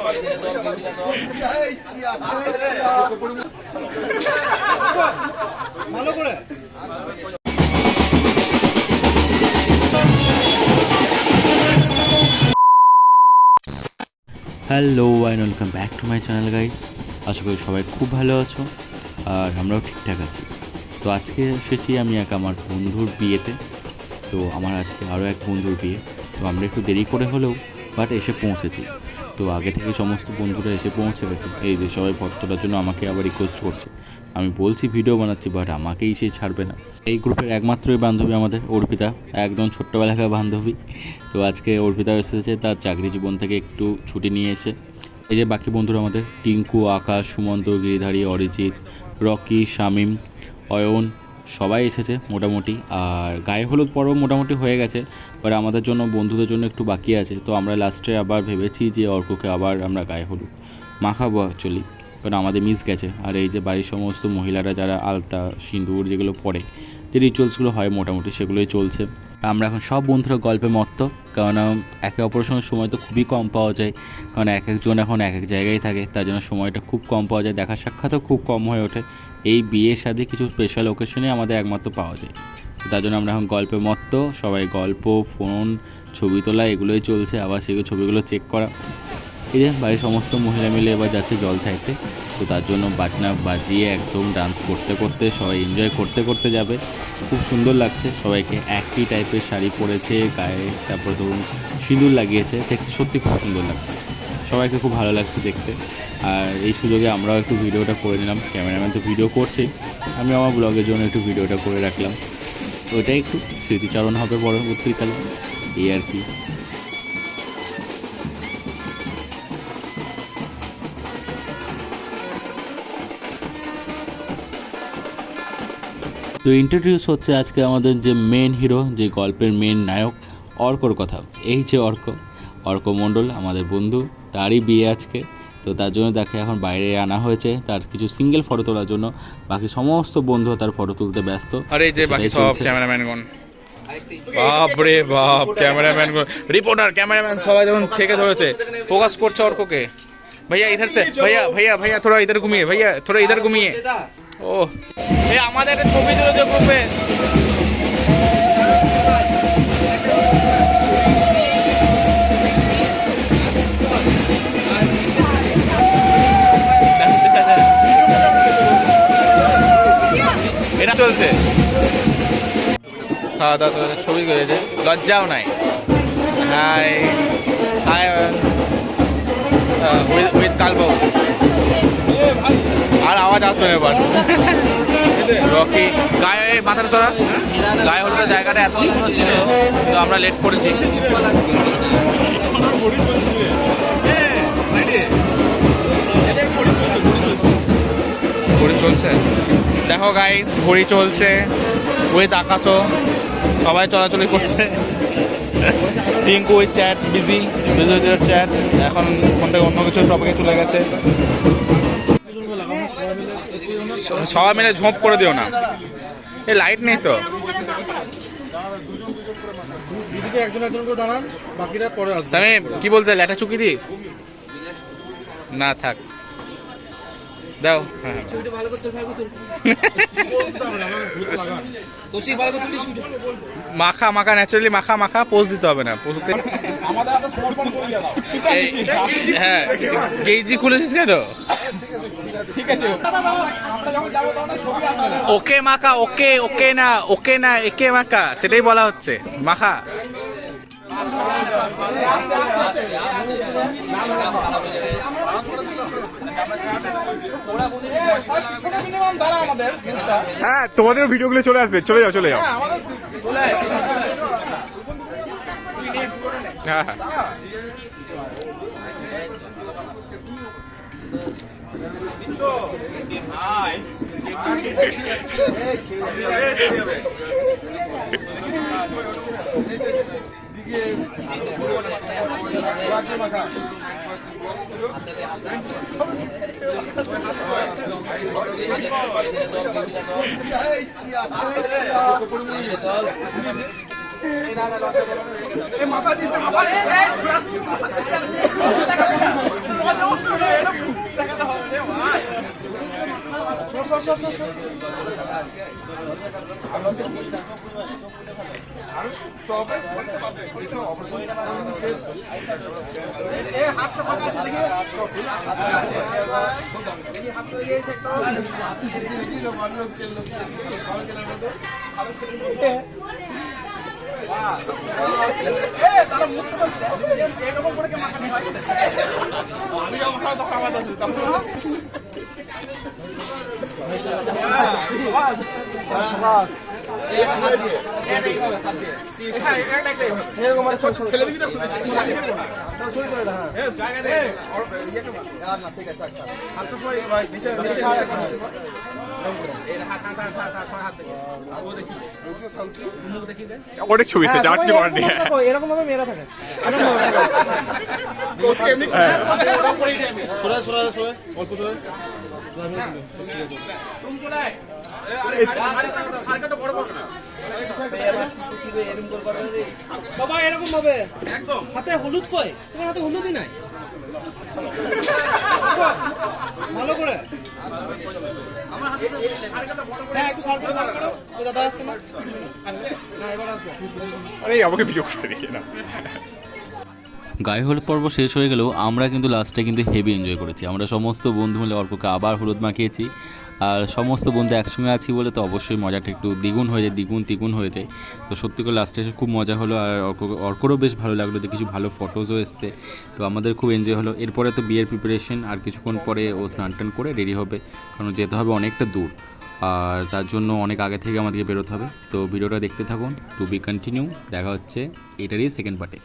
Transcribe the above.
ভালো করে hello and welcome back to my channel guys. আশা করি সবাই খুব ভালো আছো আর আমরাও ঠিকঠাক আছি। তো আজকে এসেছি আমি আমার বন্ধুর বিয়েতে। তো আমার আজকে আরও এক বন্ধুর বিয়ে, তো আমরা একটু দেরি করে হলেও বাট এসে পৌঁছেছি। তো আগে থেকে সমস্ত বন্ধুরা এসে পৌঁছে গেছে। এই যে সবাই ফটো তোলার জন্য আমাকে আবার রিকোয়েস্ট করছে। আমি বলছি ভিডিও বানাচ্ছি, বাট আমাকেই সে ছাড়বে না। এই গ্রুপের একমাত্রই বান্ধবী আমাদের অর্পিতা, একদম ছোট্টবেলাকার বান্ধবী। তো আজকে অর্পিতাও এসেছে তার চাকরি জীবন থেকে একটু ছুটি নিয়ে এসে। এই যে বাকি বন্ধুরা আমাদের টিঙ্কু, আকাশ, সুমন্ত, গিরিধারী, অরিজিৎ, রকি, শামীম, অয়ন সবাই এসেছে মোটামুটি। আর গায়ে হলুদ পর্ব মোটামুটি হয়ে গেছে, বাট আমাদের জন্য বন্ধুদের জন্য একটু বাকি আছে। তো আমরা লাস্টে আবার ভেবেছি যে অর্ককে আবার আমরা গায়ে হলুদ মাখাবো অ্যাকচুয়ালি, কারণ আমাদের মিস গেছে। আর এই যে বাড়ির সমস্ত মহিলারা যারা আলতা সিঁদুর যেগুলো পরে, যে রিচুয়ালসগুলো হয় মোটামুটি সেগুলোই চলছে। আমরা এখন সব বন্ধুরা গল্পে মত্ত, কারণ একে অপরের সঙ্গে সময় তো খুবই কম পাওয়া যায়, কারণ এক একজন এখন এক এক জায়গায় থাকে, তার জন্য সময়টা খুব কম পাওয়া যায়, দেখা সাক্ষাৎও খুব কম হয়ে ওঠে। এই বিয়ের সাথে কিছু স্পেশাল ওকেশনে আমাদের একমাত্র পাওয়া যায়। তার জন্য আমরা এখন গল্পে মত্ত, সবাই গল্প, ফোন, ছবি তোলা এগুলোই চলছে, আবার সেগুলো ছবিগুলো চেক করা। এই যে বাড়ির সমস্ত মহিলা মিলে এবার যাচ্ছে জল চাইতে। তো তার জন্য বাজনা বাজিয়ে একদম ডান্স করতে করতে সবাই এনজয় করতে করতে যাবে। খুব সুন্দর লাগছে সবাইকে, একই টাইপের শাড়ি পরেছে গায়ে, তারপর ধরুন সিঁদুর লাগিয়েছে, দেখতে সত্যি খুব সুন্দর লাগছে, সবাইকে খুব ভালো লাগছে দেখতে। আর এই সুযোগে আমরাও একটু ভিডিওটা করে নিলাম, ক্যামেরাম্যান তো ভিডিও করছেই, আমি আমার ব্লগের জন্য একটু ভিডিওটা করে রাখলাম। ওইটাই একটু স্মৃতিচারণ হবে পরবর্তীকালে, এই আর কি। তো ইন্ট্রোডিউস হচ্ছে আজকে আমাদের যে মেন হিরো, যে গল্পের মেন নায়ক, অর্কর কথা। এই যে অর্ক মণ্ডল আমাদের বন্ধু, তারই বিয়ে আজকে। তো তার জন্য তাকে এখন বাইরে আনা হয়েছে তার কিছু সিঙ্গেল ফটো তোলার জন্য। বাকি সমস্ত বন্ধু তার ফটো তুলতে ব্যস্ত। আর এই যে বাকি সব ক্যামেরাম্যানগণ, বাপ রে বাপ, ক্যামেরাম্যানগণ, রিপোর্টার, ক্যামেরাম্যান সবাই যখন ছেকে ধরেছে, ফোকাস করছে অর্ককে। भैया इधर से, भैया भैया भैया थोड़ा इधर घूमिए, भैया थोड़ा इधर घूमिए। ও এই আমাদের একটা ছবি দিল যে গ্রুপে, এটা চলছে। খাওয়া দাওয়া করে ছবি করেছে, লজ্জাও নাই। হাই হাই উইথ কালবাউস। আর আওয়াজ আসবে না এবার। রকি গায়ে মাথাটা চড়া, গায়ে হলুদের জায়গাটা এত সুন্দর ছিল, কিন্তু আমরা লেট করেছি। ঘড়ি চলছে, দেখো গাইস, ঘড়ি চলছে উইথ আকাশও, সবাই চলাচলি করছে। Tinku with chat, busy chat, এখন ফোন থেকে অন্য কিছু টপিকে চলে গেছে। সবাই মিলে ঝোঁপ করে দিও না, এই লাইট নেই তো। সামিম কি বলছে, ল্যাটা চুকি দি না থাক দাও। মাখা মাখা ন্যাচারালি মাখা মাখা, পোজ দিতে হবে না। হ্যাঁ গেইজি খুলেছিস কেন? ওকে মাখা, ওকে ওকে না, ওকে না একে মাখা, সেটাই বলা হচ্ছে মাখা। হ্যাঁ তোমাদেরও ভিডিওগুলো চলে আসবে, চলে যাও চলে যাও। হ্যাঁ মাথা অনেক ছবি আছে, যার কিছু করার নেই। এরকম ভাবে মেয়েরা থাকে বাবা, এরকম ভাবে হাতে হলুদ কই? তোমার হাতে হলুদই নাই। ভালো করে হ্যাঁ, একটু সার্কেল ভালো করো। ওই দাদা আসছে না? আরে আমাকে ভিডিও করতে দেখি না। গায়ে হলুদ পর্ব শেষ হয়ে গেলেও আমরা কিন্তু লাস্টে কিন্তু হেভি এনজয় করেছি। আমরা সমস্ত বন্ধু মিলে অর্ককে আবার হলুদ মাখিয়েছি। আর সমস্ত বন্ধু একসঙ্গে আছি বলে তো অবশ্যই মজাটা একটু দ্বিগুণ হয়ে যায়, দ্বিগুণ হয়ে যায়। তো সত্যি করে লাস্টে এসে খুব মজা হলো। আর অর্করও বেশ ভালো লাগলো যে কিছু ভালো ফটোজও এসছে। তো আমাদের খুব এনজয় হলো। এরপরে তো বিয়ের প্রিপারেশন, আর কিছুক্ষণ পরে ও স্নান টান করে রেডি হবে, কারণ যেতে হবে অনেকটা দূর। আর তার জন্য অনেক আগে থেকে আমাদেরকে বেরোতে হবে। তো ভিডিওটা দেখতে থাকুন, টু বি কন্টিনিউ। দেখা হচ্ছে এটারই সেকেন্ড পার্টে।